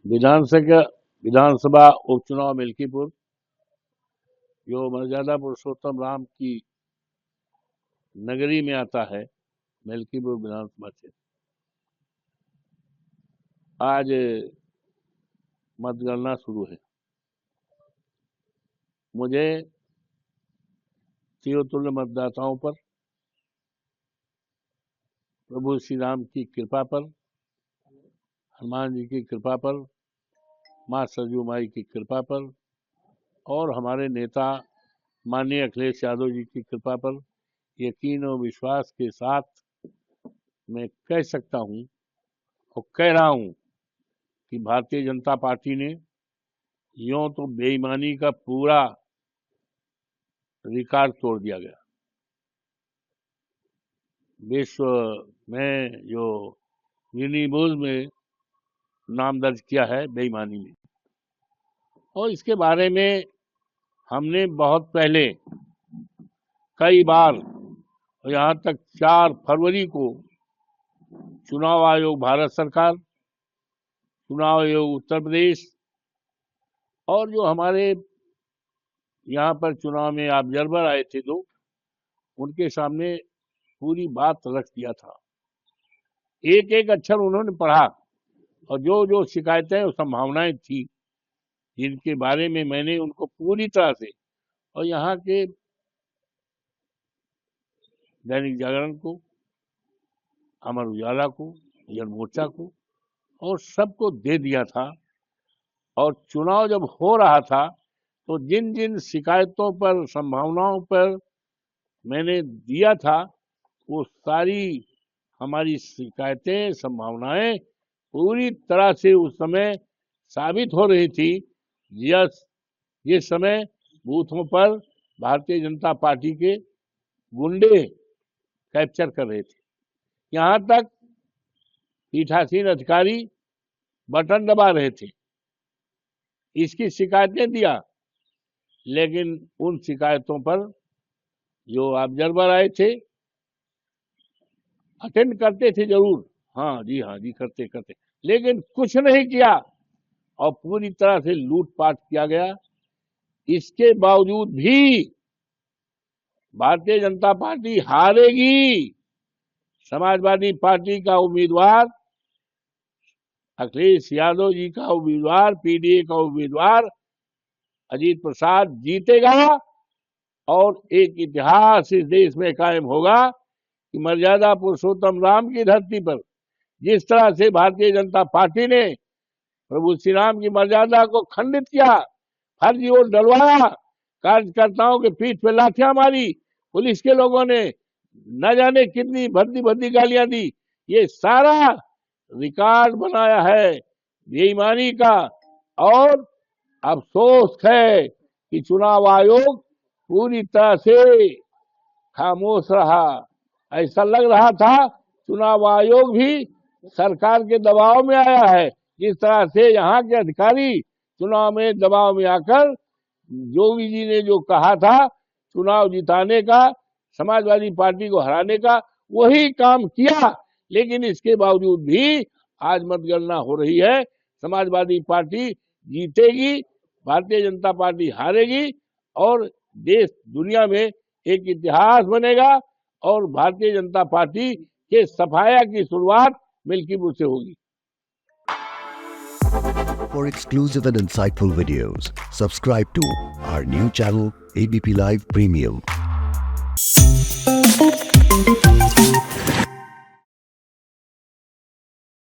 विधानसभा उपचुनाव मिल्कीपुर जो मर्यादा पुरुषोत्तम राम की नगरी में आता है, मिल्कीपुर विधानसभा क्षेत्र, आज मतगणना शुरू है। मुझे चिरतुल्य मतदाताओं पर, प्रभु श्री राम की कृपा पर, हनुमान जी की कृपा पर, माँ सरयू माई की कृपा पर और हमारे नेता माननीय अखिलेश यादव जी की कृपा पर यकीन और विश्वास के साथ मैं कह सकता हूं और कह रहा हूं कि भारतीय जनता पार्टी ने यूं तो बेईमानी का पूरा रिकॉर्ड तोड़ दिया गया। विश्व में जो गिनीज में नाम दर्ज किया है बेईमानी में, और इसके बारे में हमने बहुत पहले कई बार, यहाँ तक 4 फरवरी को चुनाव आयोग भारत सरकार, चुनाव आयोग उत्तर प्रदेश और जो हमारे यहाँ पर चुनाव में ऑब्जर्वर आए थे दो, उनके सामने पूरी बात रख दिया था। एक एक अक्षर उन्होंने पढ़ा और जो जो शिकायतें और संभावनाएं थी जिनके बारे में मैंने उनको पूरी तरह से, और यहाँ के दैनिक जागरण को, अमर उजाला को, जन मोर्चा को और सबको दे दिया था। और चुनाव जब हो रहा था तो जिन जिन शिकायतों पर, संभावनाओं पर मैंने दिया था, वो सारी हमारी शिकायतें, संभावनाएं पूरी तरह से उस समय साबित हो रही थी। जिस समय बूथों पर भारतीय जनता पार्टी के गुंडे कैप्चर कर रहे थे, यहाँ तक पीठासीन अधिकारी बटन दबा रहे थे, इसकी शिकायतें दिया। लेकिन उन शिकायतों पर जो ऑब्जर्वर आए थे अटेंड करते थे जरूर, हाँ जी करते, लेकिन कुछ नहीं किया और पूरी तरह से लूटपाट किया गया। इसके बावजूद भी भारतीय जनता पार्टी हारेगी। समाजवादी पार्टी का उम्मीदवार, अखिलेश यादव जी का उम्मीदवार, पीडीए का उम्मीदवार अजीत प्रसाद जीतेगा और एक इतिहास इस देश में कायम होगा कि मर्यादा पुरुषोत्तम राम की धरती पर जिस तरह से भारतीय जनता पार्टी ने प्रभु श्री राम की मर्यादा को खंडित किया, फर्जी वोट डलवाया, कार्यकर्ताओं के पीठ पे लाठियां मारी, पुलिस के लोगों ने न जाने कितनी भद्दी गालियां दी, ये सारा रिकॉर्ड बनाया है बेईमानी का। और अफसोस है कि चुनाव आयोग पूरी तरह से खामोश रहा। ऐसा लग रहा था चुनाव आयोग भी सरकार के दबाव में आया है। जिस तरह से यहाँ के अधिकारी चुनाव में दबाव में आकर योगी जी ने जो कहा था चुनाव जिताने का, समाजवादी पार्टी को हराने का, वही काम किया। लेकिन इसके बावजूद भी आज मतगणना हो रही है, समाजवादी पार्टी जीतेगी, भारतीय जनता पार्टी हारेगी और देश दुनिया में एक इतिहास बनेगा और भारतीय जनता पार्टी के सफाया की शुरुआत मिल्कीपुर से होगी। For exclusive and insightful videos, subscribe to our new channel ABP Live Premium.